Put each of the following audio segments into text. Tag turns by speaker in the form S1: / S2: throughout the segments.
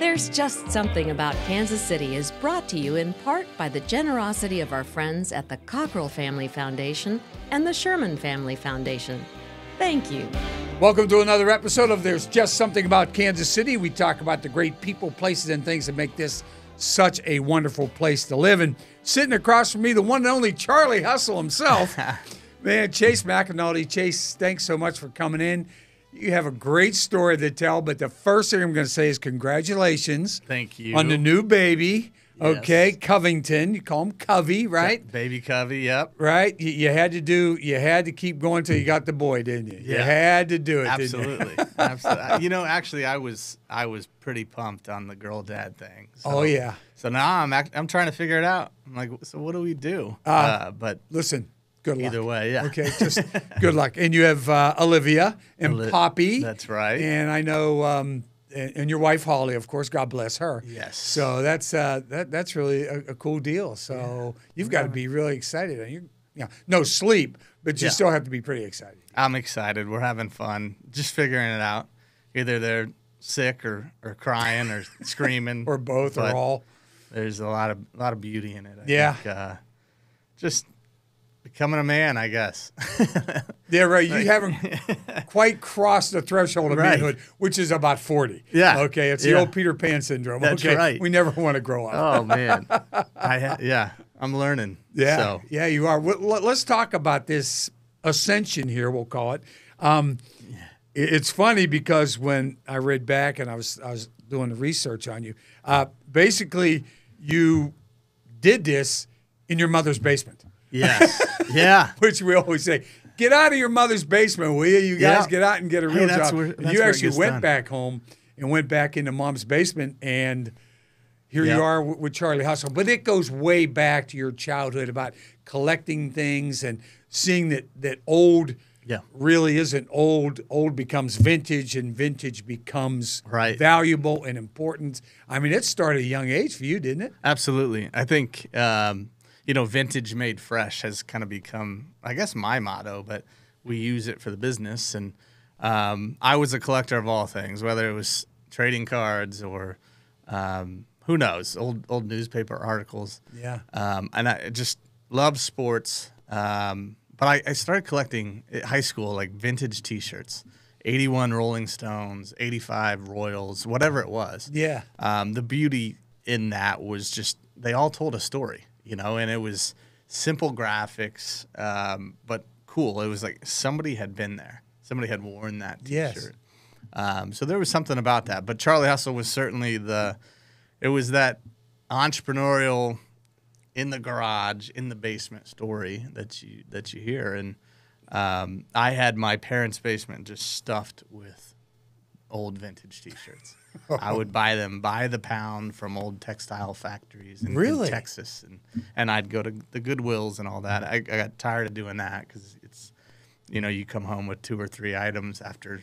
S1: There's Just Something About Kansas City is brought to you in part by the generosity of our friends at the Cockrell Family Foundation and the Sherman Family Foundation. Thank you.
S2: Welcome to another episode of There's Just Something About Kansas City. We talk about the great people, places, and things that make this such a wonderful place to live. And sitting across from me, the one and only Charlie Hustle himself, man, Chase McAnulty. Chase, thanks so much for coming in. You have a great story to tell, but the first thing I'm going to say is congratulations.
S3: Thank you.
S2: On the new baby.
S3: Yes.
S2: Okay, Covington. You call him Covey, right?
S3: Baby Covey, yep.
S2: Right? You had to keep going till you got the boy, didn't you?
S3: Yeah.
S2: You had to do it,
S3: Absolutely.
S2: didn't you?
S3: Absolutely. You know, actually, I was pretty pumped on the girl dad thing. So,
S2: Oh, yeah.
S3: So now I'm trying to figure it out. I'm like, so what do we do? But
S2: Listen, good luck.
S3: either way, yeah.
S2: Okay, just good luck. And you have Olivia and Poppy.
S3: That's right.
S2: And I know, and your wife Holly, of course. God bless her.
S3: Yes.
S2: So that's really a cool deal. So you've got to be really excited. No sleep, but you still have to be pretty excited.
S3: I'm excited. We're having fun, just figuring it out. Either they're sick or crying or screaming
S2: Or both or all.
S3: There's a lot of beauty in it.
S2: Yeah.
S3: I think, just becoming a man, I guess.
S2: Yeah, right. You haven't quite crossed the threshold of
S3: Right.
S2: manhood, which is about 40.
S3: Yeah.
S2: Okay, it's the old Peter Pan syndrome.
S3: That's
S2: okay?
S3: right.
S2: We never want to grow up.
S3: Oh man, I'm learning.
S2: Yeah,
S3: So.
S2: yeah, you are. Let's talk about this ascension here. We'll call it. It's funny because when I read back and I was doing the research on you, basically you did this in your mother's basement.
S3: Yes. Yeah.
S2: Which we always say, get out of your mother's basement, will you? You guys get out and get a real job. You actually went back home and went back into mom's basement, and here you are with Charlie Hustle. But it goes way back to your childhood about collecting things and seeing that old really isn't old. Old becomes vintage, and vintage becomes valuable and important. I mean, it started at a young age for you, didn't it?
S3: Absolutely. I think vintage made fresh has kind of become, I guess, my motto, but we use it for the business. And I was a collector of all things, whether it was trading cards or who knows, old newspaper articles.
S2: Yeah.
S3: And I just love sports. But I started collecting at high school, like vintage T-shirts, 81 Rolling Stones, 85 Royals, whatever it was.
S2: Yeah.
S3: The beauty in that was just they all told a story. And it was simple graphics, but cool. It was like somebody had been there. Somebody had worn that T-shirt. Yes. So there was something about that. But Charlie Hustle was certainly it was that entrepreneurial in the garage, in the basement story that you hear. And I had my parents' basement just stuffed with old vintage T-shirts. I would buy them by the pound from old textile factories in Texas, and I'd go to the Goodwills and all that. I got tired of doing that because it's, you come home with 2 or 3 items after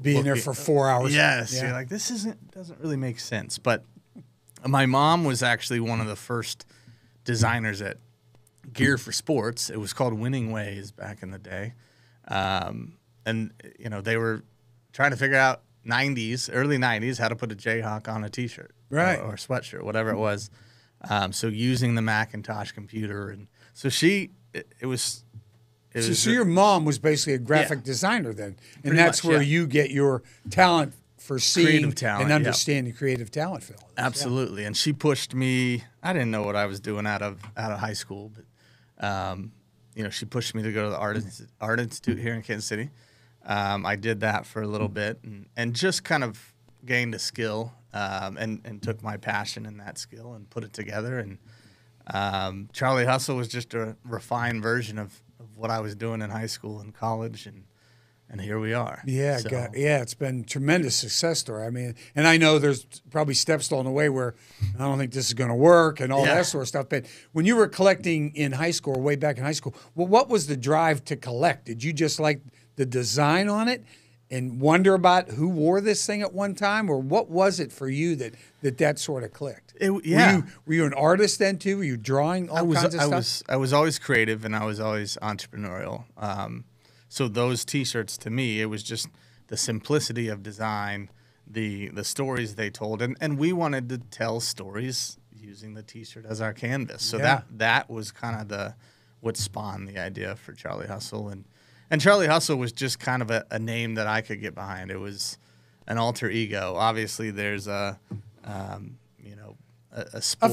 S2: being there for 4 hours.
S3: Yes, you're like, this doesn't really make sense. But my mom was actually one of the first designers at Gear for Sports. It was called Winning Ways back in the day, and they were trying to figure out early 90s, how to put a Jayhawk on a T-shirt, or sweatshirt, whatever it was. So using the Macintosh computer, and so
S2: So your mom was basically a graphic designer then, and
S3: Pretty
S2: that's
S3: much,
S2: where you get your talent for seeing
S3: Creative talent,
S2: and understanding creative talent for all this.
S3: Absolutely, and she pushed me. I didn't know what I was doing out of high school, but she pushed me to go to the Art Institute here in Kansas City. I did that for a little bit and just kind of gained a skill and took my passion in that skill and put it together. And Charlie Hustle was just a refined version of what I was doing in high school and college, and here we are.
S2: Yeah, it's been a tremendous success story. I mean, and I know there's probably steps along the way where I don't think this is going to work and all that sort of stuff. But when you were collecting in high school, way back in high school, well, what was the drive to collect? Did you just like the design on it and wonder about who wore this thing at one time, or what was it for you that sort of clicked? Were you an artist then too? Were you drawing all kinds of stuff?
S3: I was always creative, and I was always entrepreneurial. So those T-shirts, to me, it was just the simplicity of design the stories they told, and we wanted to tell stories using the T-shirt as our canvas. So that was kind of what spawned the idea for Charlie Hustle, and Charlie Hustle was just kind of a name that I could get behind. It was an alter ego. Obviously, there's a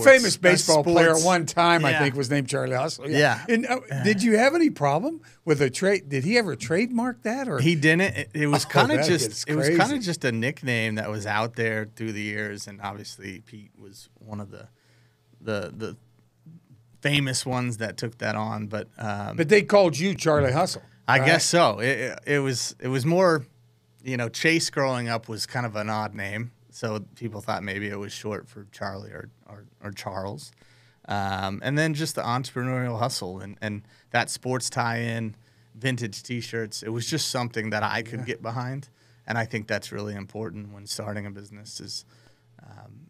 S2: famous baseball player at one time, I think, was named Charlie Hustle.
S3: Yeah.
S2: And did you have any problem with a trade? Did he ever trademark that? Or
S3: he didn't. It was kind of just a nickname that was out there through the years, and obviously Pete was one of the famous ones that took that on. But
S2: they called you Charlie Hustle.
S3: I guess so. It was more, Chase growing up was kind of an odd name. So people thought maybe it was short for Charlie or Charles. And then just the entrepreneurial hustle and that sports tie-in, vintage T-shirts. It was just something that I could get behind. And I think that's really important when starting a business is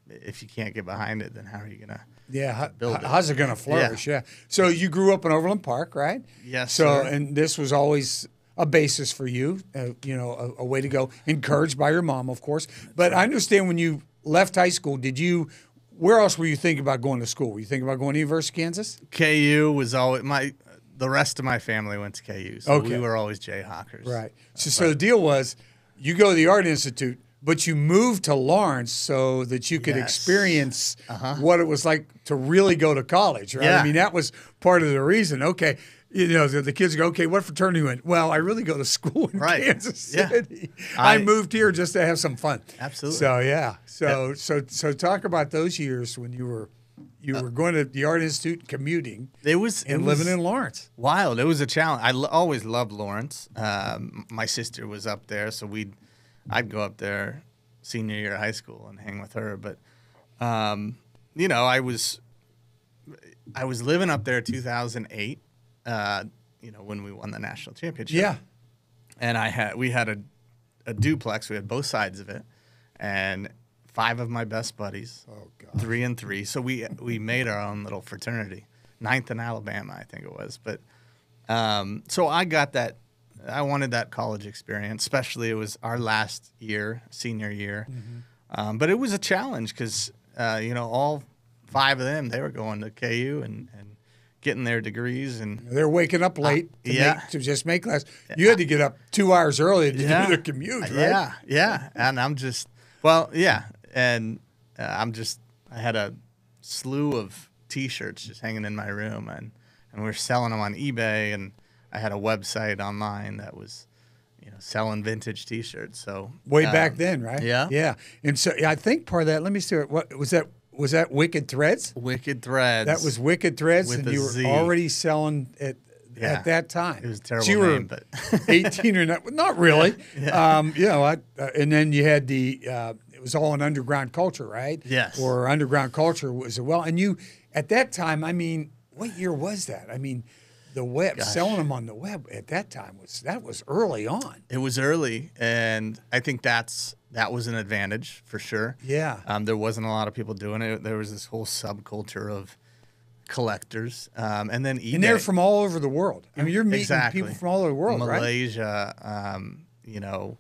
S3: if you can't get behind it, then how are you going to build it?
S2: How's it going to flourish? Yeah. So you grew up in Overland Park, right?
S3: Yes,
S2: sir.
S3: So,
S2: and this was always a basis for you, a way to go, encouraged by your mom, of course. But I understand when you left high school, where else were you thinking about going to school? Were you thinking about going to University of Kansas?
S3: KU was always the rest of my family went to KU, so we were always Jayhawkers.
S2: Right. So the deal was you go to the Art Institute, but you moved to Lawrence so that you could experience what it was like to really go to college, right?
S3: Yeah.
S2: I mean, that was part of the reason. Okay. The kids go, okay, what fraternity you in? Well, I really go to school in Kansas City. Yeah. I moved here just to have some fun.
S3: Absolutely.
S2: So, yeah. So talk about those years when you were going to the Art Institute, commuting, living in Lawrence.
S3: Wild. It was a challenge. I always loved Lawrence. My sister was up there, so I'd go up there senior year of high school and hang with her. But, I was living up there 2008. When we won the national championship.
S2: Yeah.
S3: And we had a duplex. We had both sides of it, and 5 of my best buddies.
S2: Oh God.
S3: 3 and 3. So we made our own little fraternity. 9th in Alabama, I think it was. But so I got that. I wanted that college experience, especially it was our last year, senior year. Mm-hmm. But it was a challenge because all 5 of them, they were going to KU and getting their degrees, and
S2: they're waking up late to just make class. You had to get up 2 hours early to do the commute, right?
S3: Yeah. And I'm just, and I had a slew of T-shirts just hanging in my room, and we were selling them on eBay, and I had a website online that was, selling vintage T-shirts. So
S2: way back then, right?
S3: Yeah.
S2: And so I think part of that. Let me see. What was that? Was that Wicked Threads?
S3: Wicked Threads.
S2: That was Wicked Threads,
S3: with
S2: and you were already selling at that time.
S3: It was a terrible
S2: so you were
S3: name, but
S2: 18 or not really. And then you had it was all an underground culture, right?
S3: Yes.
S2: Or underground culture was and you at that time. I mean, what year was that? I mean, the web selling them on the web at that time was early on.
S3: It was early, and I think that was an advantage for sure.
S2: Yeah.
S3: There wasn't a lot of people doing it. There was this whole subculture of collectors, and then eBay.
S2: And they're from all over the world. I mean, you're meeting people from all over the world,
S3: Malaysia,
S2: right?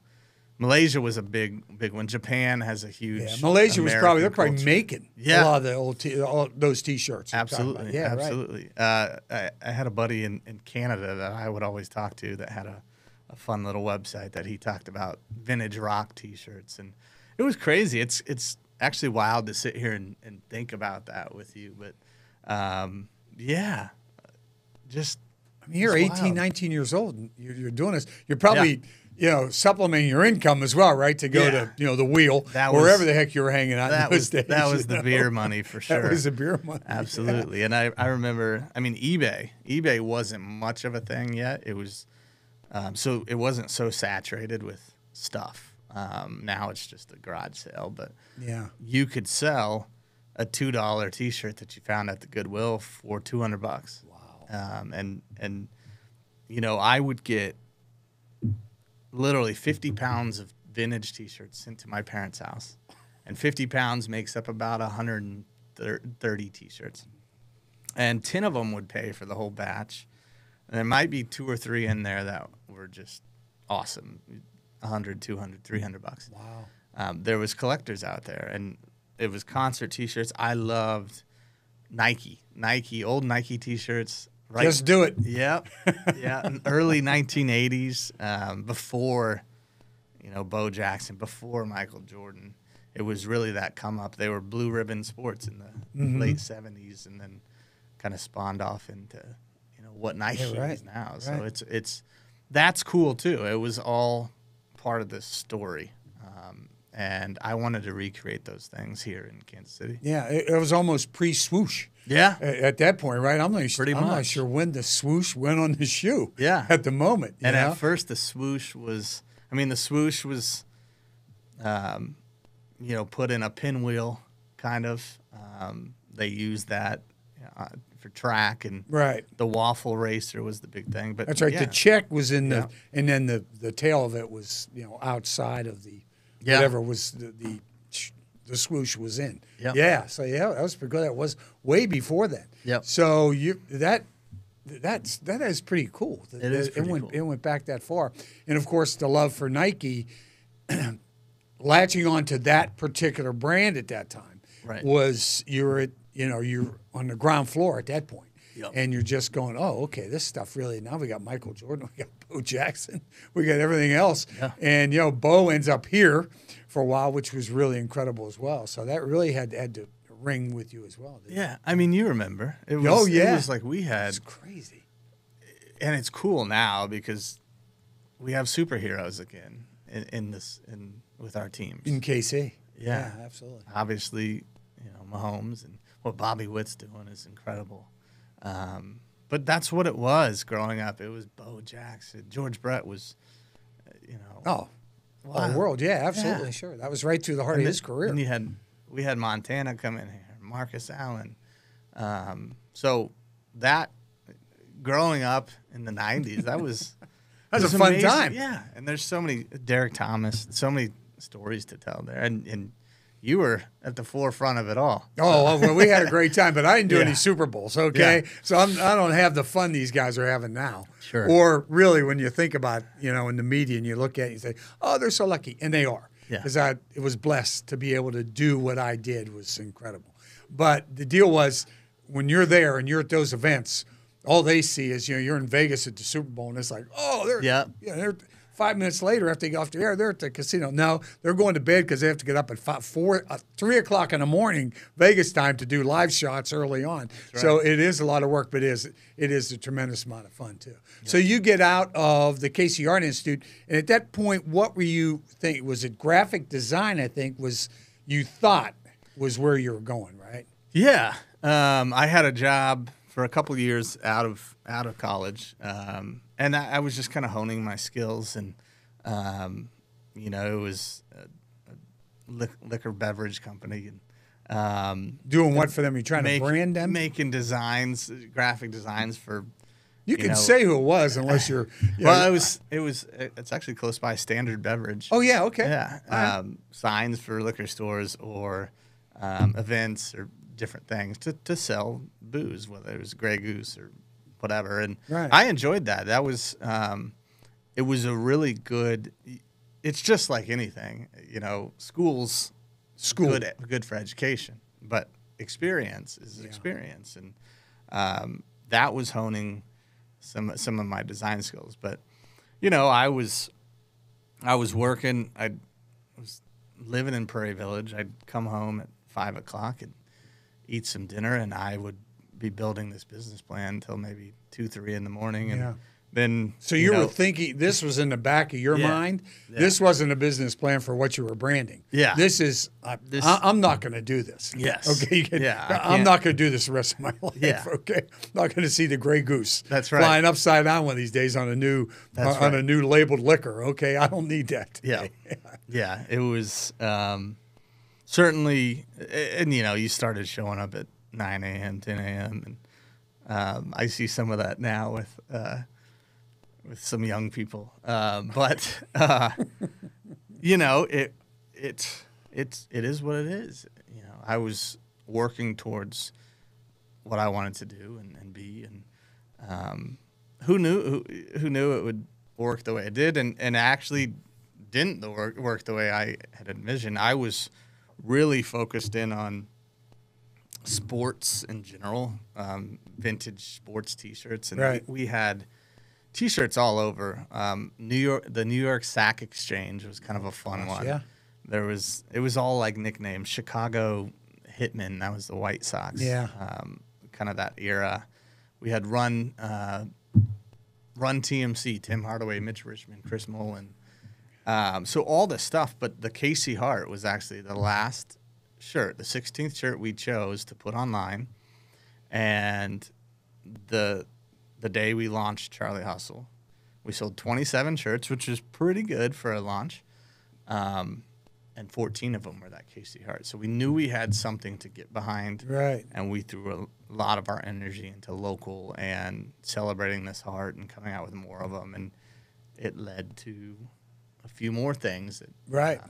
S3: Malaysia was a big one. Japan has a huge.
S2: Yeah, Malaysia was probably
S3: culture.
S2: making a lot of the those T-shirts.
S3: Absolutely,
S2: yeah,
S3: absolutely.
S2: Right.
S3: I had a buddy in Canada that I would always talk to that had a fun little website that he talked about vintage rock T-shirts, and it was crazy. It's actually wild to sit here and think about that with you, but just.
S2: I mean, you're 18, 19 years old, and you're doing this. You're probably. Supplementing your income as well, right? To go to, the wheel, wherever the heck you were hanging out in those days.
S3: That was the beer money for sure.
S2: That was the beer money.
S3: Absolutely. Yeah. And I remember, eBay wasn't much of a thing yet. It was, so it wasn't so saturated with stuff. Now it's just a garage sale, but you could sell a $2 T-shirt that you found at the Goodwill for $200.
S2: Wow.
S3: And I would get literally 50 pounds of vintage T-shirts sent to my parents' house, and 50 pounds makes up about 130 T-shirts, and 10 of them would pay for the whole batch, and there might be 2 or 3 in there that were just awesome, $100, $200, $300. there was collectors out there, and it was concert T-shirts. I loved Nike, old Nike T-shirts.
S2: Right. Just do it.
S3: Yep. Yeah. Early 1980s, before, Bo Jackson, before Michael Jordan. It was really that come up. They were Blue Ribbon Sports in the late 70s, and then kind of spawned off into, what Nike is now. So that's cool too. It was all part of this story. And I wanted to recreate those things here in Kansas City.
S2: Yeah, it was almost pre-swoosh.
S3: Yeah,
S2: at that point, right? I'm not sure when the swoosh went on the shoe.
S3: Yeah,
S2: at the moment.
S3: And at first, the swoosh was, put in a pinwheel, kind of. They used that for track, and the waffle racer was the big thing. But
S2: that's right. The check was in the, and then the tail of it was outside of the whatever was the swoosh was in. Yep. Yeah. So that was pretty good. That was way before that.
S3: Yep.
S2: So that is pretty cool.
S3: It is pretty cool.
S2: It went back that far, and of course the love for Nike, latching onto that particular brand at that time was you're on the ground floor at that point. Yep. And you're just going, oh, okay, this stuff really, now we got Michael Jordan, we got Bo Jackson, we got everything else. Yeah. And, Bo ends up here for a while, which was really incredible as well. So that really had to ring with you as well.
S3: Yeah. I mean, you remember. It was like we had.
S2: It's crazy.
S3: And it's cool now because we have superheroes again with our teams.
S2: In KC.
S3: Yeah,
S2: absolutely.
S3: Obviously, Mahomes, and what Bobby Witt's doing is incredible. But that's what it was growing up. It was Bo Jackson. George Brett was,
S2: Oh, wow. World. Yeah, absolutely. Yeah. Sure. That was right through the heart of his career.
S3: And we had Montana come in here, Marcus Allen. So that growing up in the 90s, that was
S2: a fun time.
S3: Yeah. And there's so many, Derek Thomas, so many stories to tell there. And you were at the forefront of it all.
S2: Oh, well, we had a great time, but I didn't do any Super Bowls, okay? Yeah. So I don't have the fun these guys are having now.
S3: Sure.
S2: Or really when you think about, in the media and you look at it, you say, oh, they're so lucky. And they are. Because it was blessed to be able to do what I did was incredible. But the deal was when you're there and you're at those events, all they see is, you're in Vegas at the Super Bowl, and it's like, oh, they're 5 minutes later, after they get off the air, they're at the casino. No, they're going to bed because they have to get up at 3 o'clock in the morning, Vegas time, to do live shots early on. Right. So it is a lot of work, but it is a tremendous amount of fun, too. Yeah. So you get out of the KC Art Institute, and at that point, what were you thinking? Was it graphic design, I think, you thought was where you were going, right?
S3: Yeah. I had a job for a couple of years out of college, and I was just kind of honing my skills, and it was a liquor beverage company, and
S2: doing what for them? You trying to brand them?
S3: Making designs, graphic designs for.
S2: You can say who it was unless you're.
S3: Well, it's actually close by Standard Beverage.
S2: Oh yeah, okay.
S3: Yeah, signs for liquor stores or events or different things to sell booze, whether it was Grey Goose or whatever. And I enjoyed that. That was, it was a really good, it's just like anything, school's good for education, but experience is experience. And that was honing some of my design skills. But, I was working, I was living in Prairie Village. I'd come home at 5 o'clock and eat some dinner, and I would be building this business plan until maybe 2, 3 in the morning, and then.
S2: So you were thinking this was in the back of your mind. Yeah. This wasn't a business plan for what you were branding.
S3: Yeah,
S2: this is. I'm not going to do this.
S3: Yes.
S2: Okay. I'm not going to do this the rest of my life.
S3: Yeah.
S2: Okay. I'm not going to see the Grey Goose.
S3: That's right.
S2: Flying upside down one of these days on a new a new labeled liquor. Okay. I don't need that.
S3: Yeah. Yeah. It was. Certainly, and you started showing up at 9 a.m., 10 a.m., and I see some of that now with some young people. But it is what it is. I was working towards what I wanted to do and be, and who knew it would work the way it did, and actually didn't work the way I had envisioned. I was really focused in on sports in general, vintage sports T-shirts, and we had T-shirts all over. The New York Sack Exchange was kind of a fun one.
S2: Yeah,
S3: it was all like nicknames. Chicago Hitmen, that was the White Sox.
S2: Yeah,
S3: kind of that era. We had Run TMC, Tim Hardaway, Mitch Richmond, Chris Mullen. So all this stuff, but the Casey Hart was actually the last shirt, the 16th shirt we chose to put online, and the day we launched Charlie Hustle, we sold 27 shirts, which was pretty good for a launch, and 14 of them were that Casey Hart. So we knew we had something to get behind,
S2: right?
S3: And we threw a lot of our energy into local and celebrating this heart and coming out with more of them, and it led to a few more things. That,
S2: right.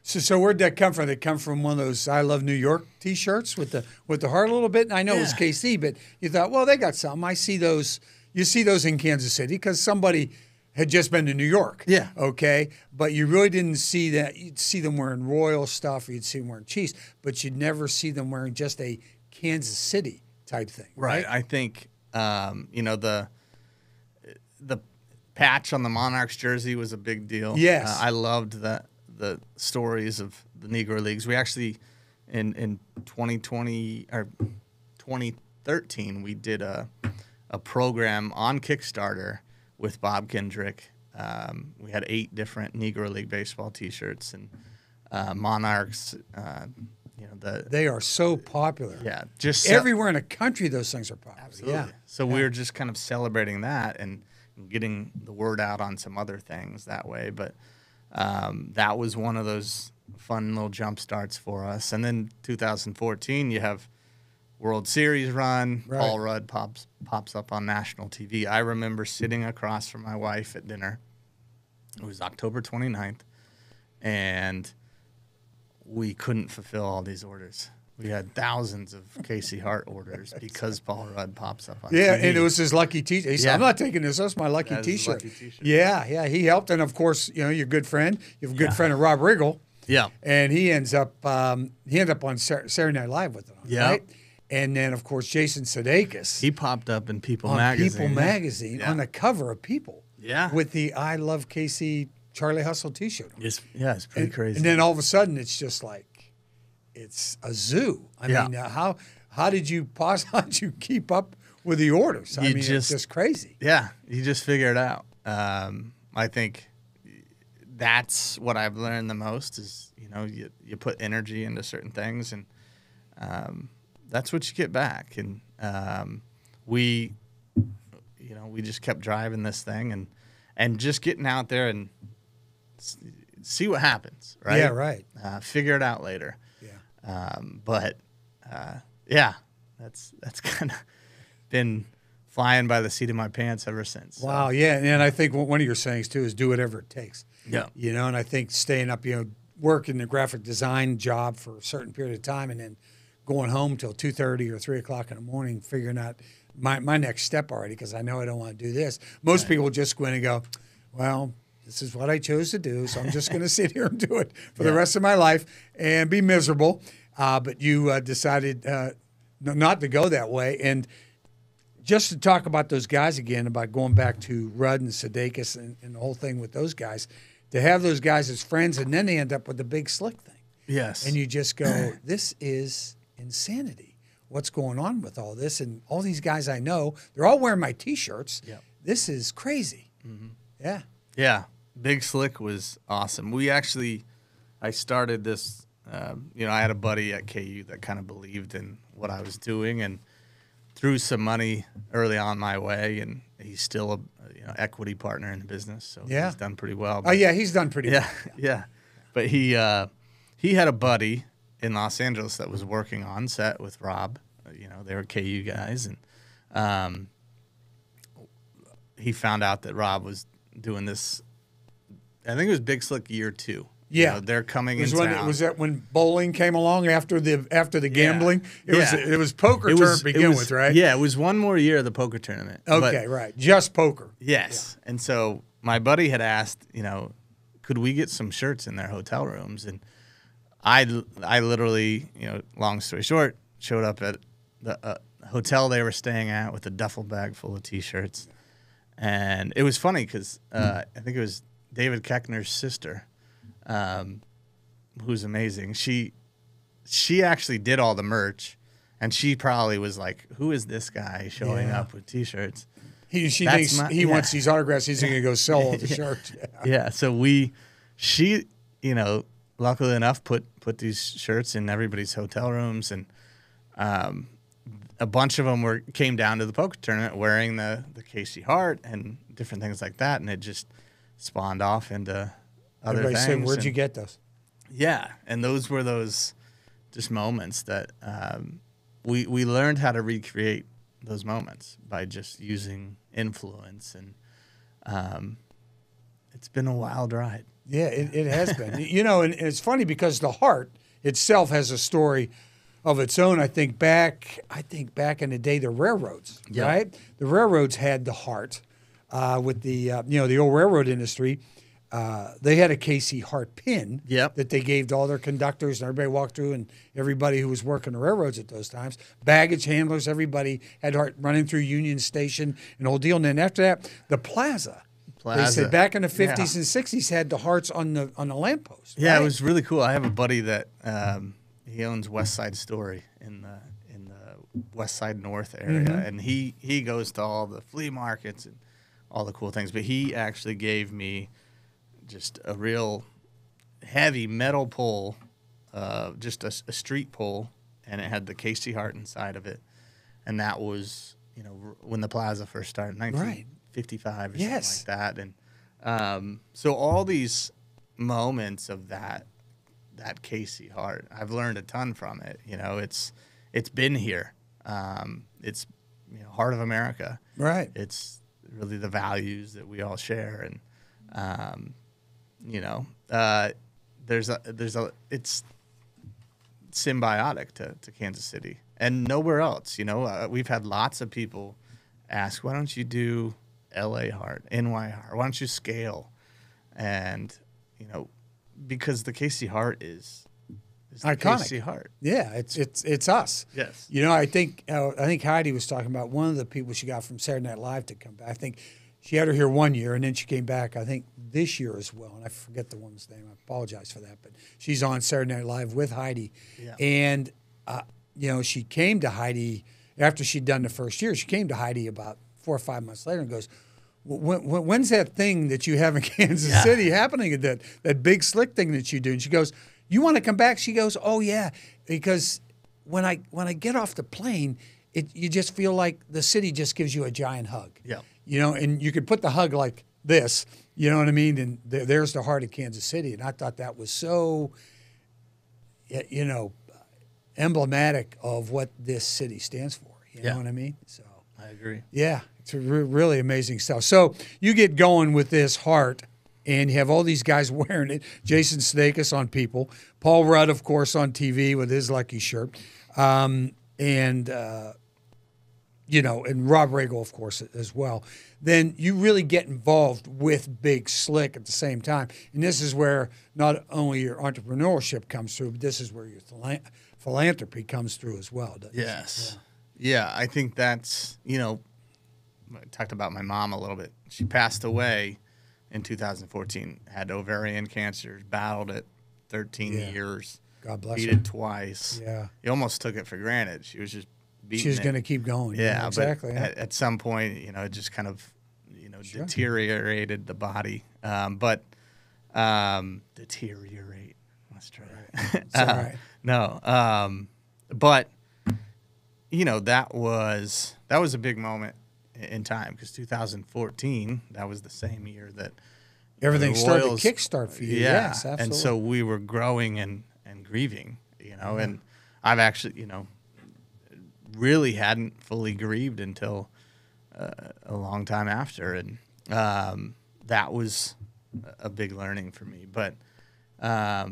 S2: So where'd that come from? Did it come from one of those I Love New York T-shirts with the heart a little bit? And I know it was KC, but you thought, well, they got something. I see those. You see those in Kansas City because somebody had just been to New York.
S3: Yeah.
S2: Okay. But you really didn't see that. You'd see them wearing Royal stuff. Or you'd see them wearing Chiefs, but you'd never see them wearing just a Kansas City type thing. Right.
S3: I think the patch on the Monarchs jersey was a big deal.
S2: Yes.
S3: I loved the stories of the Negro Leagues. We actually, in 2020 or 2013, we did a program on Kickstarter with Bob Kendrick. We had 8 different Negro League baseball T-shirts, and Monarchs.
S2: They are so popular.
S3: Yeah, just
S2: everywhere in the country, those things are popular.
S3: Absolutely.
S2: Yeah.
S3: So we were just kind of celebrating that and getting the word out on some other things that way, but. That was one of those fun little jump starts for us. And then 2014, you have World Series run. Right. Paul Rudd pops up on national TV. I remember sitting across from my wife at dinner. It was October 29th, and we couldn't fulfill all these orders. We had thousands of Casey Hart orders because Paul Rudd pops up on TV.
S2: And it was his lucky T-shirt. He said, I'm not taking this. That's my lucky T-shirt. Yeah, he helped. And, of course, your good friend. You have a good friend of Rob Riggle.
S3: Yeah.
S2: And he ends up on Saturday Night Live with it, right? And then, of course, Jason Sudeikis.
S3: He popped up in People Magazine.
S2: People Magazine, on the cover of People.
S3: Yeah.
S2: With the I Love Casey Charlie Hustle T-shirt.
S3: It's pretty crazy.
S2: And then all of a sudden, it's just like, it's a zoo. I mean, how did you keep up with the orders? I mean, it's just crazy.
S3: Yeah, you just figure it out. I think that's what I've learned the most is, you put energy into certain things, and that's what you get back. And we just kept driving this thing and just getting out there and see what happens, right?
S2: Yeah, right.
S3: Figure it out later. That's kind of been flying by the seat of my pants ever since.
S2: Wow, yeah, and I think one of your sayings too is do whatever it takes.
S3: Yeah,
S2: and I think staying up, working the graphic design job for a certain period of time, and then going home till 2:30 or 3 o'clock in the morning, figuring out my next step already because I know I don't want to do this. Most people just go in and go, well, this is what I chose to do, so I'm just going to sit here and do it for the rest of my life and be miserable. But you decided not to go that way. And just to talk about those guys again, about going back to Rudd and Sudeikis and the whole thing with those guys, to have those guys as friends, and then they end up with the big slick thing.
S3: Yes.
S2: And you just go, this is insanity. What's going on with all this? And all these guys I know, they're all wearing my T-shirts.
S3: Yep.
S2: This is crazy. Mm-hmm. Yeah.
S3: Yeah. Big Slick was awesome. I started this, I had a buddy at KU that kind of believed in what I was doing and threw some money early on my way, and he's still a equity partner in the business, so he's done pretty well.
S2: But, he's done pretty well.
S3: Yeah. But he had a buddy in Los Angeles that was working on set with Rob. They were KU guys, and he found out that Rob was doing this. I think it was Big Slick year 2.
S2: Yeah,
S3: they're coming in town.
S2: Was that when bowling came along after the gambling? It was poker tournament to begin with, right?
S3: Yeah, it was one more year of the poker tournament.
S2: Okay, right. Just poker.
S3: Yes. Yeah. And so my buddy had asked, could we get some shirts in their hotel rooms? And I literally, long story short, showed up at the hotel they were staying at with a duffel bag full of T-shirts. And it was funny because I think it was David Koechner's sister, who's amazing. She actually did all the merch, and she probably was like, who is this guy showing up with T-shirts?
S2: She thinks he wants these autographs. He's going to go sell all the shirts.
S3: Yeah. So she, luckily enough, put these shirts in everybody's hotel rooms, and a bunch of them came down to the poker tournament wearing the Casey Hart and different things like that, and it just spawned off into other
S2: Everybody
S3: things.
S2: said, "Where'd you get those?"
S3: Yeah, and those were those just moments that we learned how to recreate those moments by just using influence, and it's been a wild ride.
S2: Yeah, it has been. And it's funny because the Hart itself has a story of its own. I think back in the day, the railroads, right? The railroads had the Hart with the the old railroad industry. They had a Casey Hart pin that they gave to all their conductors, and everybody walked through, and everybody who was working the railroads at those times, baggage handlers, everybody had Hart running through Union Station and the whole deal. And then after that, the Plaza. They said back in the 50s and 60s had the Harts on the lamppost.
S3: Yeah,
S2: right?
S3: It was really cool. I have a buddy that he owns West Side Story in the West Side North area, and he goes to all the flea markets and all the cool things. But he actually gave me just a real heavy metal pole, just a street pole, and it had the Casey Hart inside of it. And that was, when the Plaza first started, 1955 or something like that. And so all these moments of that Casey Hart, I've learned a ton from it. It's been here. It's heart of America.
S2: Right.
S3: It's really the values that we all share, and it's symbiotic to Kansas City and nowhere else. We've had lots of people ask, why don't you do LA Hart, NY Hart? Why don't you scale? And, because the Casey Hart is
S2: iconic.
S3: Casey Hart.
S2: Yeah, it's us.
S3: Yes.
S2: I think Heidi was talking about one of the people she got from Saturday Night Live to come back. I think she had her here one year, and then she came back, I think, this year as well. And I forget the woman's name. I apologize for that. But she's on Saturday Night Live with Heidi. Yeah. And, she came to Heidi after she'd done the first year. She came to Heidi about 4 or 5 months later and goes, when's that thing that you have in Kansas City happening, that big slick thing that you do? And she goes, you want to come back? She goes, oh, yeah, because when I get off the plane, you just feel like the city just gives you a giant hug.
S3: Yeah.
S2: And you could put the hug like this, you know what I mean? And there's the heart of Kansas City. And I thought that was so, emblematic of what this city stands for. You know what I mean? So
S3: I agree.
S2: Yeah, it's really amazing stuff. So you get going with this Hart, and you have all these guys wearing it. Jason Sudeikis on People. Paul Rudd, of course, on TV with his lucky shirt. And Rob Riggle, of course, as well. Then you really get involved with Big Slick at the same time. And this is where not only your entrepreneurship comes through, but this is where your philanthropy comes through as well.
S3: Yes. Yeah, I think that's, I talked about my mom a little bit. She passed away in 2014, had ovarian cancer, battled it 13 years.
S2: God bless
S3: beat
S2: her.
S3: It twice.
S2: Yeah.
S3: You almost took it for granted. She was just beating
S2: She was going to keep going.
S3: Yeah,
S2: exactly.
S3: But at some point, it just kind of, deteriorated the body. Deteriorate. Let's try it.
S2: It's all right.
S3: No. But that was a big moment in time, because 2014, that was the same year that
S2: everything started to kickstart for you. Yes, absolutely.
S3: And so we were growing and grieving, and I've actually, really hadn't fully grieved until a long time after, and that was a big learning for me. But what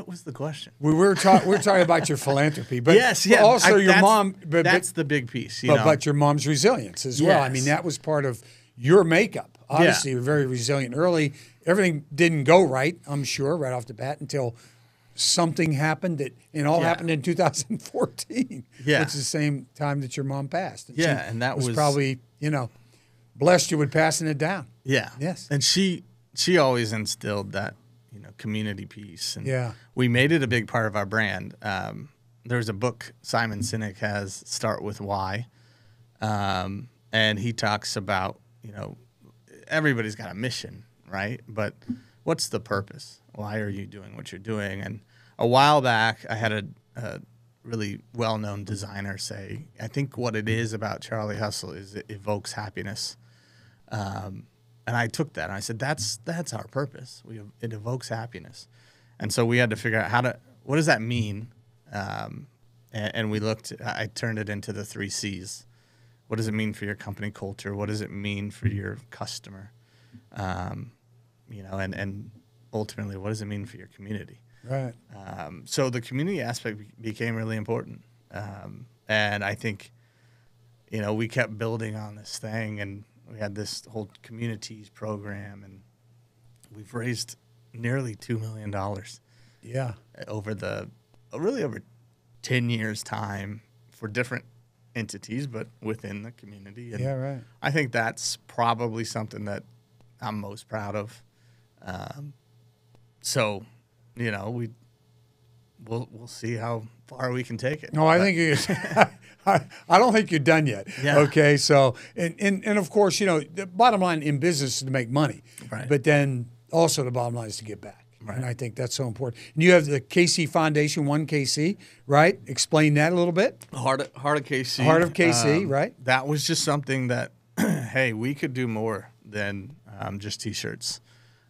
S3: was the question?
S2: We were talking about your philanthropy, but
S3: yes,
S2: but also your mom.
S3: That's the big piece.
S2: But your mom's resilience as well.
S3: Yes.
S2: I mean, that was part of your makeup. obviously you were very resilient early. Everything didn't go right, I'm sure, right off the bat until something happened happened in 2014.
S3: Yeah.
S2: Which is the same time that your mom passed. And
S3: and that was
S2: probably, blessed you with passing it down.
S3: Yeah.
S2: Yes.
S3: And she always instilled that, community piece. And we made it a big part of our brand. There's a book Simon Sinek has, Start With Why. And he talks about, everybody's got a mission, right? But what's the purpose? Why are you doing what you're doing? And a while back, I had a really well-known designer say, I think what it is about Charlie Hustle is it evokes happiness. And I took that and I said, that's our purpose. It evokes happiness. And so we had to figure out what does that mean? And we I turned it into the 3 C's. What does it mean for your company culture? What does it mean for your customer? And ultimately, what does it mean for your community?
S2: Right.
S3: So the community aspect became really important. And I think, we kept building on this thing, and we had this whole Comuni-TEES program, and we've raised nearly $2 million.
S2: Yeah.
S3: Over 10 years' time for different entities, but within the community. And
S2: right.
S3: I think that's probably something that I'm most proud of. So, we'll see how far we can take it.
S2: No, I think I don't think you're done yet.
S3: Yeah.
S2: Okay. So, and of course, the bottom line in business is to make money,
S3: right?
S2: But then also the bottom line is to get back.
S3: Right.
S2: And I think that's so important. And you have the KC Foundation, 1KC, right? Explain that a little bit.
S3: Heart of KC.
S2: Heart of KC, right? That
S3: was just something that, hey, we could do more than just T-shirts.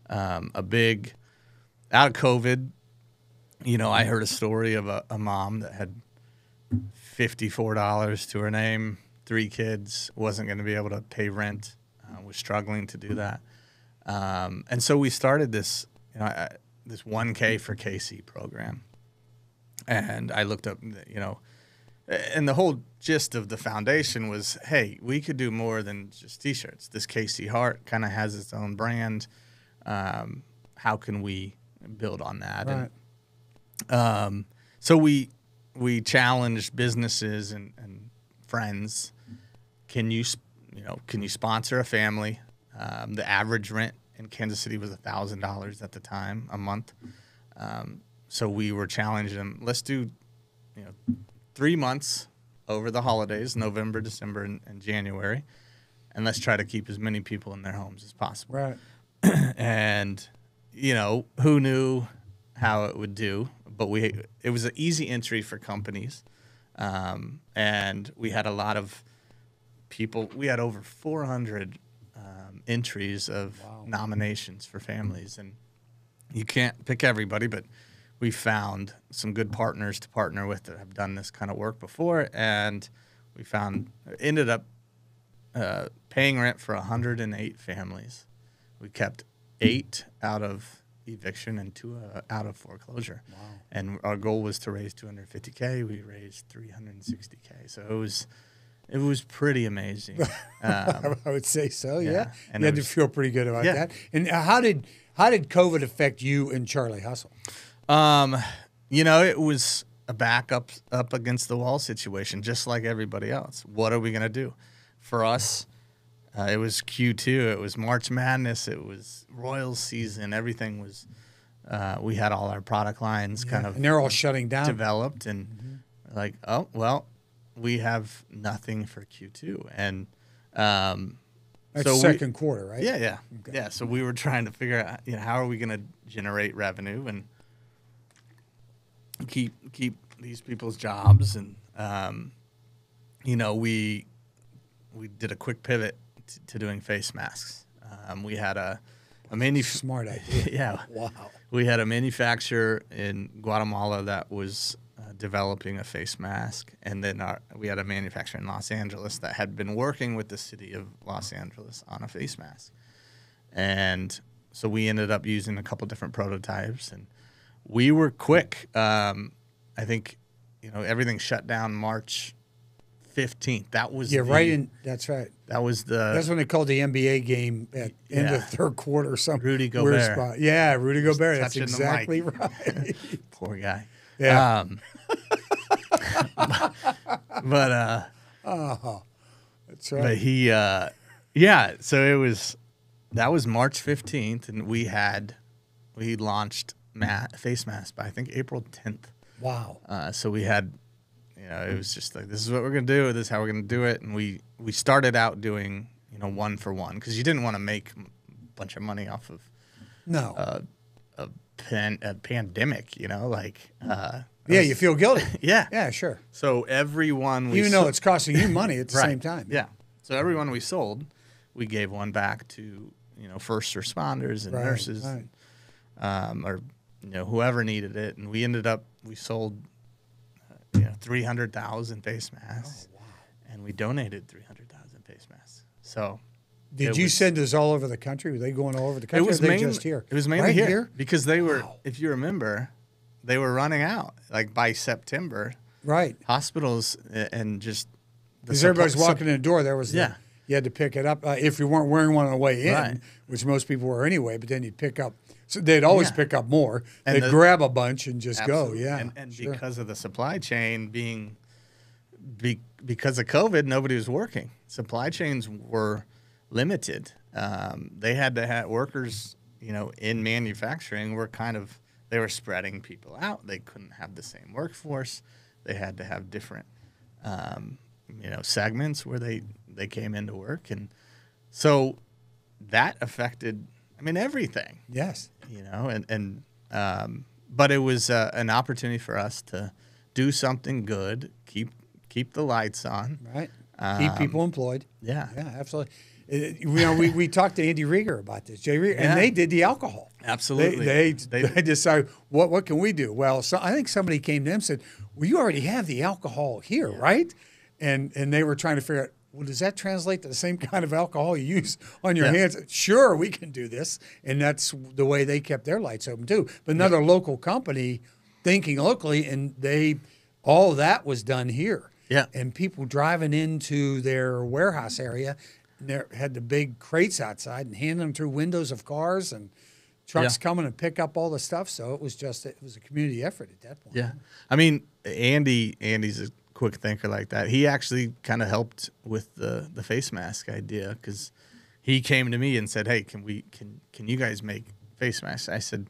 S3: Out of COVID, I heard a story of a mom that had $54 to her name, 3 kids, wasn't going to be able to pay rent, was struggling to do that. And so we started this, this 1K for KC program. And I looked up, and the whole gist of the foundation was, hey, we could do more than just T-shirts. This KC Heart kind of has its own brand. How can we build on that?
S2: Right.
S3: And so we challenged businesses and friends. Can you sponsor a family? The average rent in Kansas City was $1,000 at the time a month. So we were challenging them. Let's do, 3 months over the holidays, November, December, and January, and let's try to keep as many people in their homes as possible.
S2: Right.
S3: And who knew how it would do? But it was an easy entry for companies, and we had a lot of people. We had over 400 entries of nominations for families, and you can't pick everybody, but we found some good partners to partner with that have done this kind of work before, and we ended up paying rent for 108 families. We kept 8 out of eviction and 2 out of foreclosure.
S2: Wow.
S3: And our goal was to raise $250K. We raised $360K. So it was pretty amazing.
S2: I would say so. Yeah.
S3: And
S2: you had to feel pretty good about that. And how did COVID affect you and Charlie Hustle?
S3: It was a back up against the wall situation, just like everybody else. What are we going to do? For us, it was Q2. It was March Madness. It was Royals season. Everything was. We had all our product lines kind of,
S2: and they're all shutting down,
S3: developed, and like, oh well, we have nothing for Q2, and
S2: that's
S3: so
S2: second quarter, right?
S3: Yeah.
S2: Okay.
S3: Yeah. So we were trying to figure out, how are we going to generate revenue and keep these people's jobs, and we did a quick pivot to doing face masks. We had a
S2: smart idea.
S3: Yeah.
S2: Wow.
S3: We had a manufacturer in Guatemala that was developing a face mask, and then we had a manufacturer in Los Angeles that had been working with the city of Los Angeles on a face mask. And so we ended up using a couple different prototypes, and we were quick. I think, everything shut down March 15th. That was
S2: that's right.
S3: That's
S2: when they called the NBA game at end of the third quarter or something.
S3: Rudy Gobert.
S2: Spot. Yeah, Rudy Gobert. That's exactly right.
S3: Poor guy.
S2: Yeah.
S3: But
S2: that's right.
S3: But he so that was March 15th, and we launched face masks by I think April 10th.
S2: Wow.
S3: So we had, it was just like, this is what we're going to do. This is how we're going to do it. And we started out doing, 1 for 1, because you didn't want to make a bunch of money off of a pandemic,
S2: yeah, you feel guilty.
S3: Yeah.
S2: Yeah, sure.
S3: So everyone
S2: even though it's costing you money at the same time.
S3: Yeah. So everyone we sold, we gave one back to, first responders and nurses, or whoever needed it. And we sold 300,000 face masks.
S2: Oh, wow.
S3: And we donated 300,000 face masks. So
S2: did you send those all over the country? Were they going all over the country?
S3: It was
S2: just here.
S3: It was mainly here because they were, if you remember, they were running out like by September.
S2: Right.
S3: Hospitals and just
S2: because everybody's walking in the door. There was you had to pick it up if you weren't wearing one on the way in, which most people were anyway. But then you'd pick up. So they'd always pick up more. And they'd grab a bunch and just go. Yeah.
S3: And because of the supply chain being because of COVID, nobody was working. Supply chains were limited. They had to have workers, in manufacturing were they were spreading people out. They couldn't have the same workforce. They had to have different, segments where they came into work. And so that affected, everything.
S2: Yes.
S3: But it was an opportunity for us to do something good, keep the lights on.
S2: Right. Keep people employed.
S3: Yeah.
S2: Yeah, absolutely. We talked to Andy Rieger about this, Jay Rieger, and they did the alcohol.
S3: Absolutely.
S2: They decided, what can we do? Well, I think somebody came to them and said, well, you already have the alcohol here, right? And they were trying to figure out, well, does that translate to the same kind of alcohol you use on your hands? Sure, we can do this. And that's the way they kept their lights open, too. But another local company thinking locally, and all of that was done here.
S3: Yeah.
S2: And people driving into their warehouse area had the big crates outside and handing them through windows of cars and trucks coming and pick up all the stuff. So it was a community effort at that point.
S3: Yeah. Andy's a quick thinker like that. He actually kind of helped with the face mask idea because he came to me and said, hey, can you guys make face masks? I said,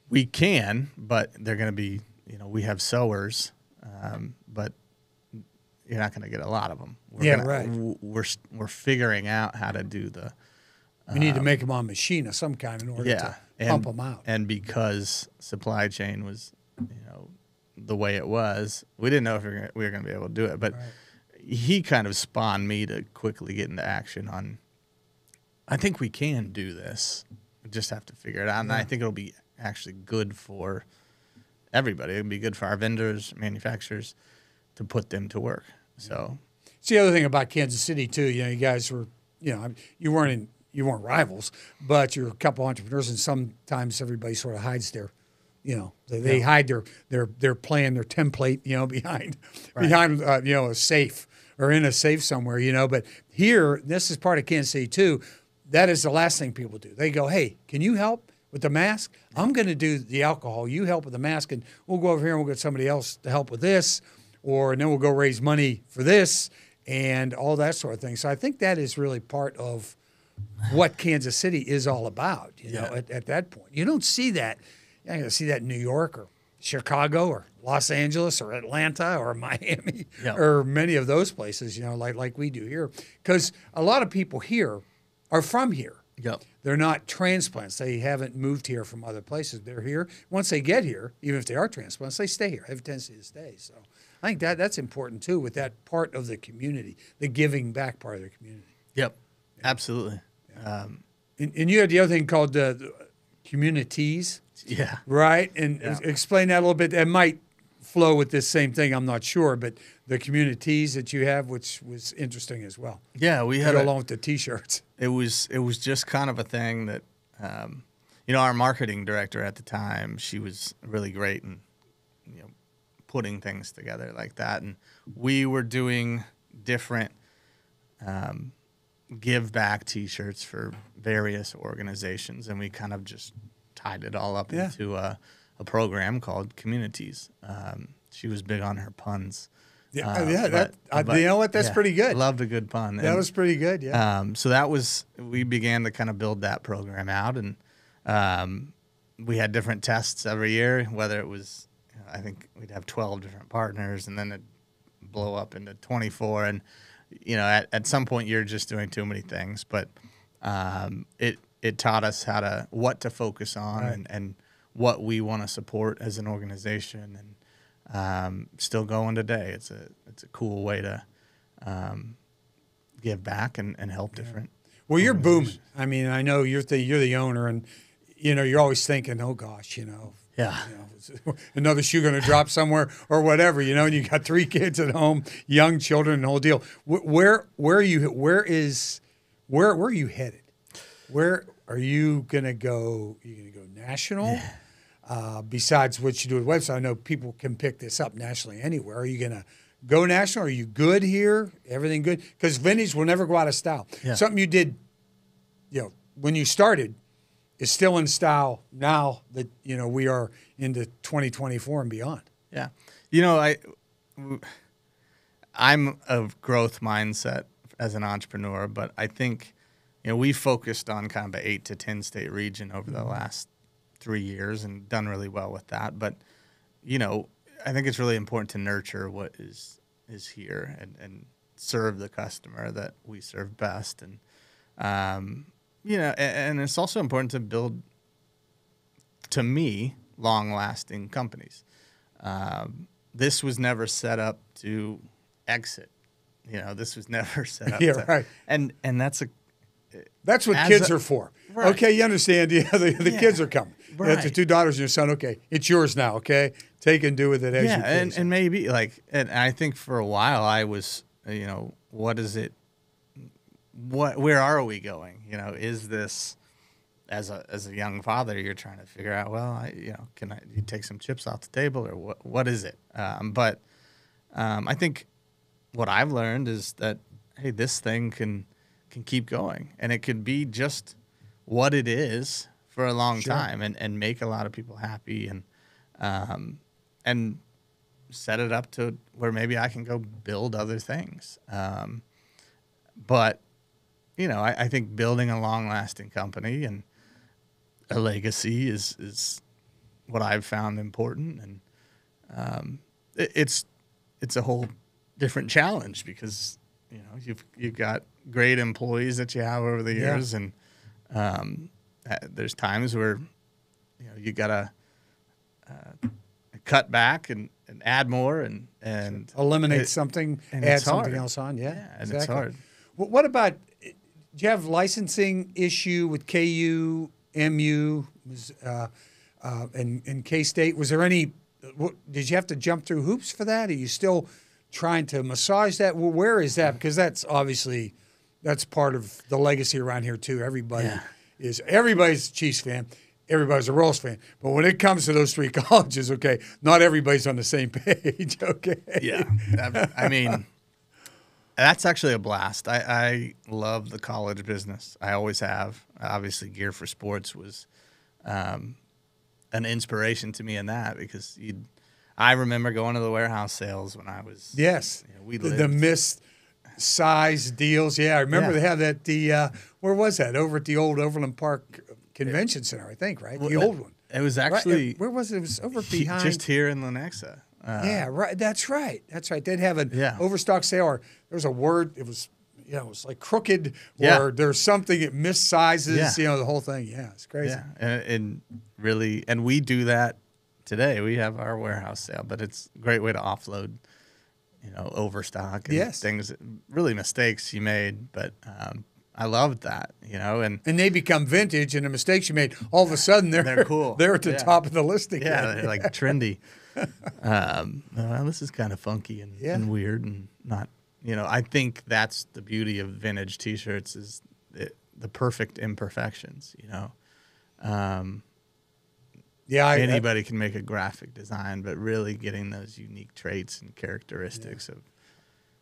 S3: we can, but they're going to be, we have sewers, but you're not going to get a lot of them. We're figuring out how to do the.
S2: We need to make them on machine of some kind in order to pump them out.
S3: And because supply chain was, the way it was, we didn't know if we were going to be able to do it. But he kind of spawned me to quickly get into action on. I think we can do this. We just have to figure it out, and I think it'll be actually good for everybody. It'll be good for our vendors, manufacturers, to put them to work. So
S2: it's the other thing about Kansas City too. You guys were, you weren't rivals, but you're a couple entrepreneurs, and sometimes everybody sort of hides their, they hide their plan, their template, behind a safe or in a safe somewhere, But here, this is part of Kansas City too. That is the last thing people do. They go, hey, can you help with the mask? I'm going to do the alcohol. You help with the mask, and we'll go over here and we'll get somebody else to help with this. And then we'll go raise money for this and all that sort of thing. So I think that is really part of what Kansas City is all about, at that point. You don't see that. You're not going to see that in New York or Chicago or Los Angeles or Atlanta or Miami or many of those places, like we do here. Because a lot of people here are from here.
S3: Yep.
S2: They're not transplants. They haven't moved here from other places. They're here. Once they get here, even if they are transplants, they stay here. They have a tendency to stay. So I think that's important, too, with that part of the community, the giving back part of the community.
S3: Yep, absolutely.
S2: Yeah. And you had the other thing called the Comuni-TEES.
S3: Yeah.
S2: Right? And explain that a little bit. It might flow with this same thing, I'm not sure, but the Comuni-TEES that you have, which was interesting as well.
S3: Yeah, we had
S2: along with the T-shirts.
S3: It was just kind of a thing that, our marketing director at the time, she was really great in, putting things together like that. And we were doing different give back T-shirts for various organizations, and we kind of just tied it all up into a program called Comuni-TEES. She was big on her puns.
S2: You know what? That's pretty good.
S3: Loved a good pun.
S2: That was pretty good. Yeah.
S3: So we began to kind of build that program out, and we had different tests every year. Whether it was, I think we'd have 12 different partners, and then it'd blow up into 24. And at some point you're just doing too many things. But it taught us what to focus on, and what we want to support as an organization, and still going today. It's a cool way to give back and help different.
S2: Well, you're booming. I mean, I know you're the owner, and you're always thinking, oh gosh, another shoe going to drop somewhere or whatever, and you got 3 kids at home, young children, the whole deal. Where are you headed? Where are you going to go? Are you going to go national? Yeah. Besides what you do with website, I know people can pick this up nationally anywhere. Are you going to go national? Are you good here? Everything good? Because vintage will never go out of style. Yeah. Something you did, when you started, is still in style now that we are into 2024 and beyond.
S3: Yeah, I'm of growth mindset as an entrepreneur, but I think we focused on kind of an 8 to 10 state region over the last 3 years and done really well with that. But I think it's really important to nurture what is here and serve the customer that we serve best, and and it's also important to build, to me, long-lasting companies. This was never set up to exit. This was never set up.
S2: Right.
S3: And that's
S2: what kids are for. Right. Okay, you understand? The kids are coming. Right. That's your 2 daughters and your son. Okay, it's yours now. Okay, take and do with it as you please.
S3: And maybe and I think for a while I was, what is it? Where are we going? Is this, as a young father, you're trying to figure out, well, can you take some chips off the table, or what is it? But I think what I've learned is that, hey, this thing can keep going, and it could be just what it is for a long time, and make a lot of people happy, and set it up to where maybe I can go build other things. But I think building a long-lasting company and a legacy is what I've found important, and it's a whole different challenge, because you've got great employees that you have over the years, and there's times where you gotta cut back and add more and
S2: eliminate something, and add something else on. Yeah,
S3: and exactly. It's hard.
S2: What about? Do you have licensing issue with KU, MU, and K-State? Was there any? Did you have to jump through hoops for that? Are you still trying to massage that? Well, where is that? Because that's part of the legacy around here too. Everybody's a Chiefs fan. Everybody's a Royals fan. But when it comes to those 3 colleges, okay, not everybody's on the same page. Okay.
S3: Yeah. I mean, that's actually a blast. I love the college business. I always have. Obviously, Gear for Sports was an inspiration to me in that, because I remember going to the warehouse sales when I was
S2: the missed size deals. Yeah, I remember they had that. Where was that? Over at the old Overland Park Convention Center, I think. Right, the old one.
S3: It was actually
S2: where was it? It was over behind,
S3: just here in Lenexa.
S2: Right. That's right. They'd have an overstock sale, or there was a word. It was, it was like crooked, or there's something it missed sizes. The whole thing. Yeah, it's crazy.
S3: Yeah, and really, and we do that today. We have our warehouse sale, but it's a great way to offload, overstock and things, really mistakes you made. But I loved that, and
S2: they become vintage, and the mistakes you made, all of a sudden they're
S3: cool.
S2: They're at the top of the listing.
S3: Yeah, they're like trendy. Well, this is kind of funky and weird, and not, I think that's the beauty of vintage T-shirts, is the perfect imperfections. Anybody can make a graphic design, but really getting those unique traits and characteristics of.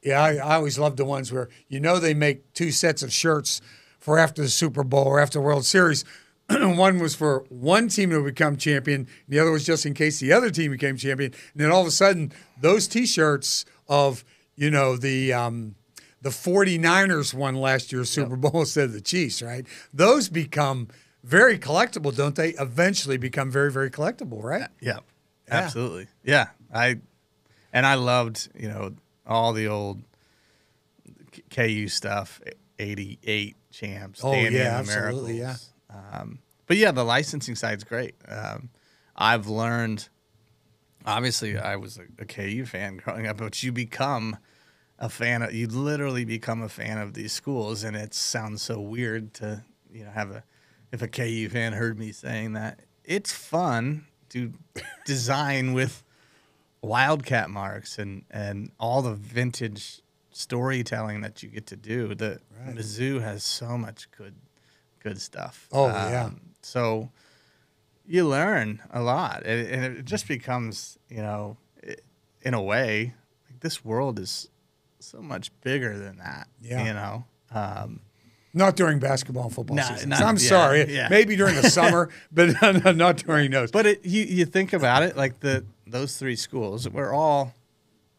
S2: Yeah, I always love the ones where they make 2 sets of shirts for after the Super Bowl or after the World Series. One was for one team to become champion. The other was just in case the other team became champion. And then all of a sudden, those T-shirts of the 49ers won last year's Super Bowl instead of the Chiefs, right? Those become very collectible, don't they? Eventually become very, very collectible, right?
S3: Yeah, absolutely. Yeah, I loved, all the old KU stuff, 88 champs, Danny and the Miracles.
S2: Yeah.
S3: But yeah, the licensing side's great. I've learned, obviously I was a KU fan growing up, but you become a fan of, you literally become a fan of these schools, and it sounds so weird to, if a KU fan heard me saying that. It's fun to design with Wildcat marks and all the vintage storytelling that you get to do. The Mizzou has so much good stuff.
S2: Oh, yeah.
S3: So you learn a lot, and it just becomes, in a way, like this world is so much bigger than that.
S2: Yeah. Not during basketball and football season. I'm sorry.
S3: Yeah.
S2: Maybe during the summer, but not during those.
S3: But you think about it, like those 3 schools, we're all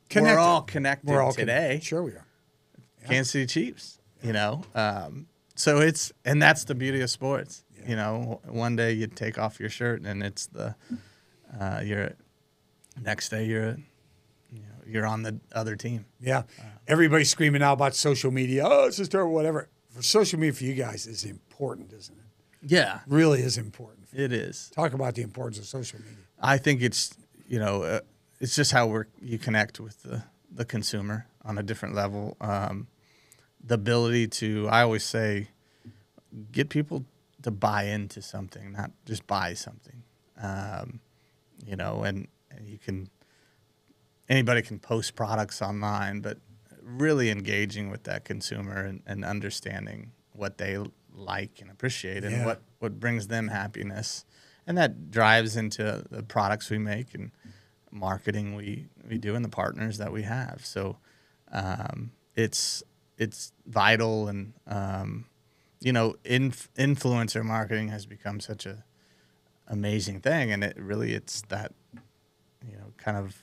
S3: connected. We're all connected today.
S2: Sure we are.
S3: Yeah. Kansas City Chiefs, So and that's the beauty of sports. Yeah. One day you take off your shirt and it's next day you're on the other team.
S2: Yeah. Everybody's screaming out about social media. Oh, it's just terrible, whatever. For social media for you guys is important, isn't it?
S3: Yeah.
S2: Really is important.
S3: It is.
S2: Talk about the importance of social media.
S3: I think it's, it's just how you connect with the consumer on a different level. The ability to, I always say, get people to buy into something, not just buy something. And you can, anybody can post products online, but really engaging with that consumer and understanding what they like and appreciate and what brings them happiness. And that drives into the products we make and marketing we do and the partners that we have. So it's vital, and influencer marketing has become such a amazing thing, and it's that kind of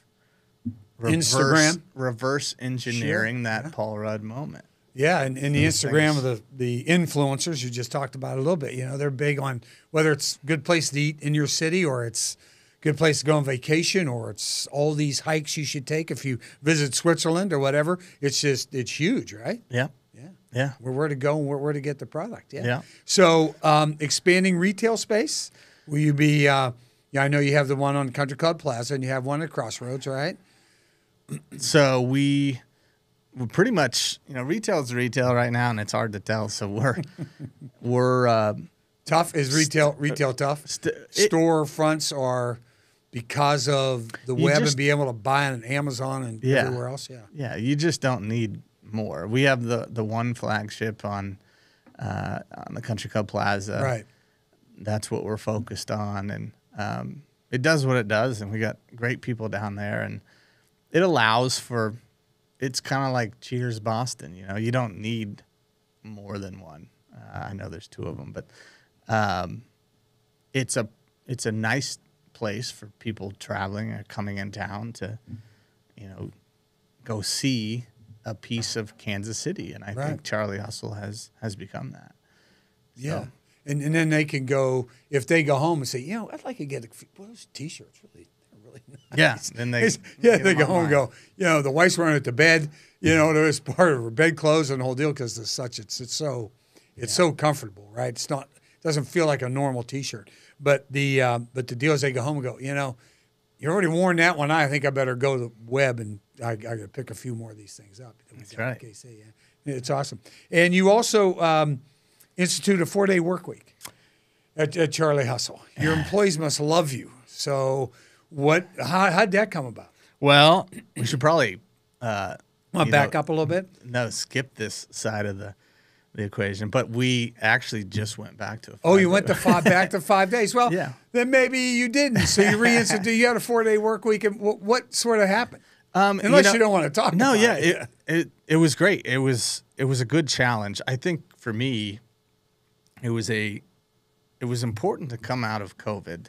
S3: reverse engineering that Paul Rudd moment.
S2: Yeah, and the Instagram of the influencers you just talked about a little bit. They're big on whether it's a good place to eat in your city, or it's a good place to go on vacation, or it's all these hikes you should take if you visit Switzerland or whatever. It's huge, right?
S3: Yeah. Yeah.
S2: Where to go and where to get the product. Yeah.
S3: Yeah.
S2: So expanding retail space, will you be, I know you have the one on Country Club Plaza and you have one at Crossroads, right?
S3: So we're pretty much, retail is retail right now, and it's hard to tell. So we're
S2: tough. Is retail tough? Storefronts are, because of the web and being able to buy on Amazon and everywhere else. Yeah.
S3: Yeah. You just don't need more. We have the one flagship on the Country Club Plaza.
S2: Right.
S3: That's what we're focused on, and it does what it does, and we got great people down there, and it allows for. It's kind of like Cheers Boston, you don't need more than one. I know there's 2 of them, but it's a nice place for people traveling or coming in town to, go see a piece of Kansas City, and I think Charlie Hustle has become that.
S2: Yeah,
S3: so.
S2: and then they can go, if they go home and say, I'd like to get those T-shirts really nice.
S3: Yeah, then they
S2: they go home and go, the wife's wearing it to bed, there's part of her bedclothes and the whole deal, because it's so comfortable, right? It doesn't feel like a normal T-shirt, but the deal is they go home and go, you've already worn that one. I think I better go to the web and I got to pick a few more of these things up.
S3: That's right.
S2: KC, yeah. It's awesome. And you also institute a 4-day work week at Charlie Hustle. Your employees must love you. So how'd that come about?
S3: Well, we should probably
S2: back up a little bit.
S3: No, skip this side of the equation. But we actually just went back to
S2: you went back to 5 days. Well, then maybe you didn't. So you reinstituted. You had a 4-day work week, and what sort of happened? Unless you don't want to talk.
S3: No,
S2: about
S3: yeah, it was great. It was a good challenge. I think for me, it was important to come out of COVID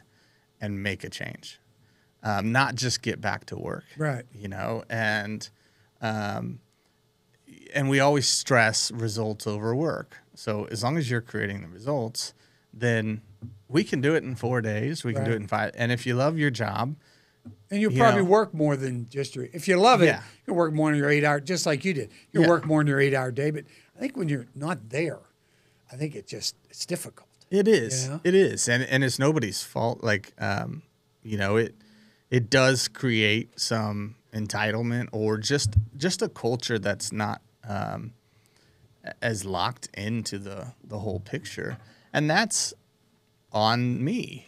S3: and make a change, not just get back to work.
S2: Right.
S3: And we always stress results over work. So as long as you're creating the results, then we can do it in 4 days. We can do it in 5. And if you love your job,
S2: and you'll probably work more than just if you love it, you'll work more than your 8 hour, just like you did. You'll work more than your 8 hour day. But I think when you're not there, I think it's difficult.
S3: It is. It is. And it's nobody's fault. Like, it does create some entitlement or just a culture that's not as locked into the whole picture. And that's on me.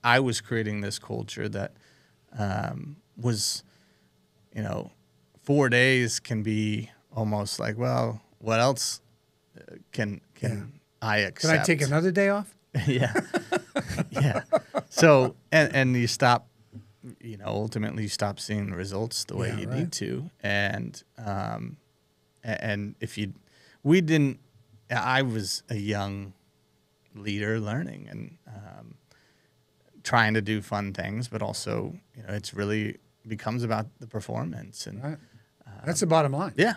S3: I was creating this culture that was, 4 days can be almost like, well, what else can I accept?
S2: Can I take another day off?
S3: Yeah. Yeah. So, and you stop, ultimately you stop seeing the results the way you need to. And if I was a young leader learning and trying to do fun things, but also, it's really becomes about the performance. And
S2: that's the bottom line.
S3: Yeah.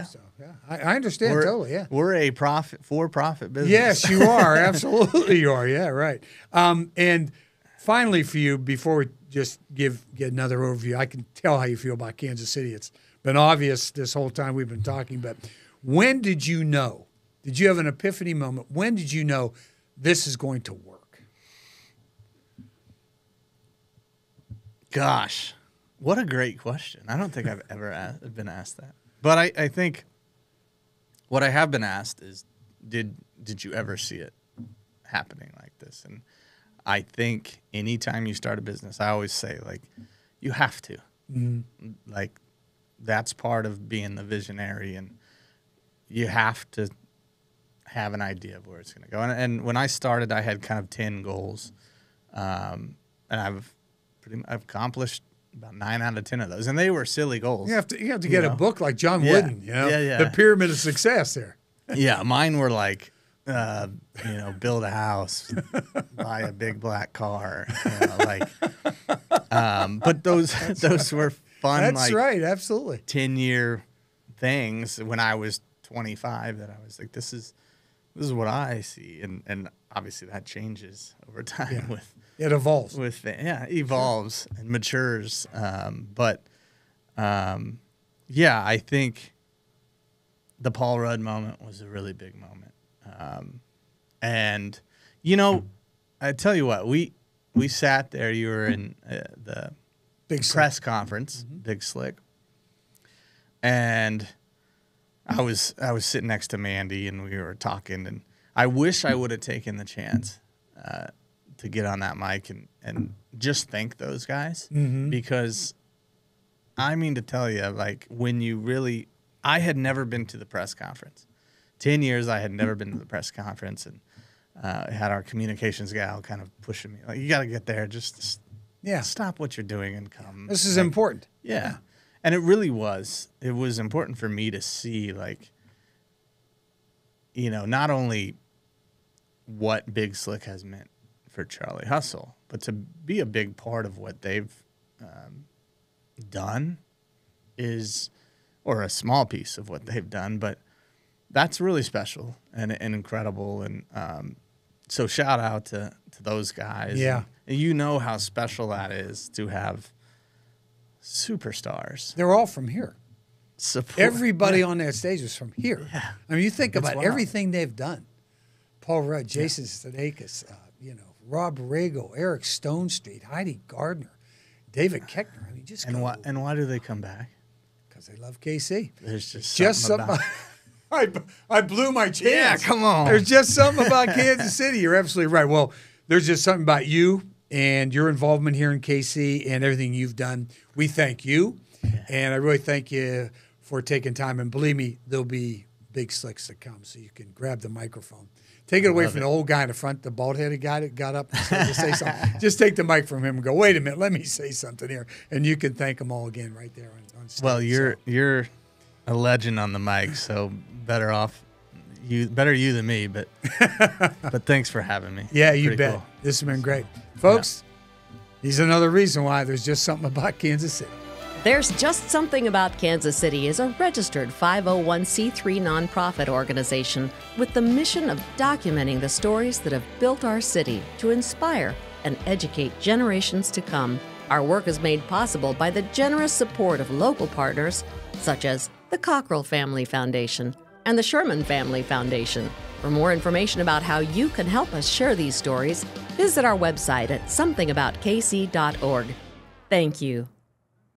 S2: So, I understand totally. Yeah,
S3: we're a for-profit business.
S2: Yes, you are. Absolutely, you are. Yeah, right. And finally, for you, before we just get another overview, I can tell how you feel about Kansas City. It's been obvious this whole time we've been talking. But when did you know? Did you have an epiphany moment? When did you know this is going to work?
S3: Gosh, what a great question. I don't think I've ever been asked that. But I think what I have been asked is, did you ever see it happening like this? And I think anytime you start a business, I always say, like, you have to. Mm-hmm. Like, that's part of being the visionary, and you have to have an idea of where it's going to go. And when I started, I had kind of 10 goals, and I've accomplished about 9 out of 10 of those, and they were silly goals.
S2: You have to get a book like John Wooden, the Pyramid of Success there.
S3: Yeah, mine were like, build a house, buy a big black car, but those were fun.
S2: That's right, absolutely.
S3: 10-year things when I was 25 that I was like, this is what I see, and obviously that changes over time with.
S2: It evolves.
S3: Evolves and matures. But I think the Paul Rudd moment was a really big moment. And I tell you what, we sat there. You were in the
S2: big
S3: press conference, Big Slick, and I was sitting next to Mandy, and we were talking. And I wish I would have taken the chance to get on that mic and just thank those guys, because I mean to tell you, like, when you really, I had never been to the press conference. 10 years I had never been to the press conference, and had our communications gal kind of pushing me, like, you got to get there, just stop what you're doing and come.
S2: This is important.
S3: Yeah. And it really was. It was important for me to see, like, not only what Big Slick has meant for Charlie Hustle, but to be a big part of what they've done or a small piece of what they've done, but that's really special and incredible. And so shout out to those guys.
S2: Yeah.
S3: And how special that is to have superstars.
S2: They're all from here. Everybody on that stage is from here.
S3: Yeah.
S2: I mean, you think about everything they've done. Paul Rudd, Jason Sudeikis, Rob Riggle, Eric Stonestreet, Heidi Gardner, David Keckner. I mean, just
S3: and why do they come back?
S2: Because they love KC.
S3: There's just something about
S2: I blew my chance.
S3: Yeah, come on.
S2: There's just something about Kansas City. You're absolutely right. Well, there's just something about you and your involvement here in KC and everything you've done. We thank you, and I really thank you for taking time. And believe me, there'll be big slicks to come, so you can grab the microphone. Take it away from the old guy in the front, the bald-headed guy that got up and started to say something. Just take the mic from him and go, wait a minute, let me say something here. And you can thank them all again right there on stage.
S3: Well, you're a legend on the mic, so better you than me, but thanks for having me.
S2: Yeah, you bet. Cool. This has been great. Folks, here's another reason why there's just something about Kansas City.
S1: There's Just Something About Kansas City is a registered 501c3 nonprofit organization with the mission of documenting the stories that have built our city to inspire and educate generations to come. Our work is made possible by the generous support of local partners such as the Cockrell Family Foundation and the Sherman Family Foundation. For more information about how you can help us share these stories, visit our website at somethingaboutKC.org. Thank you.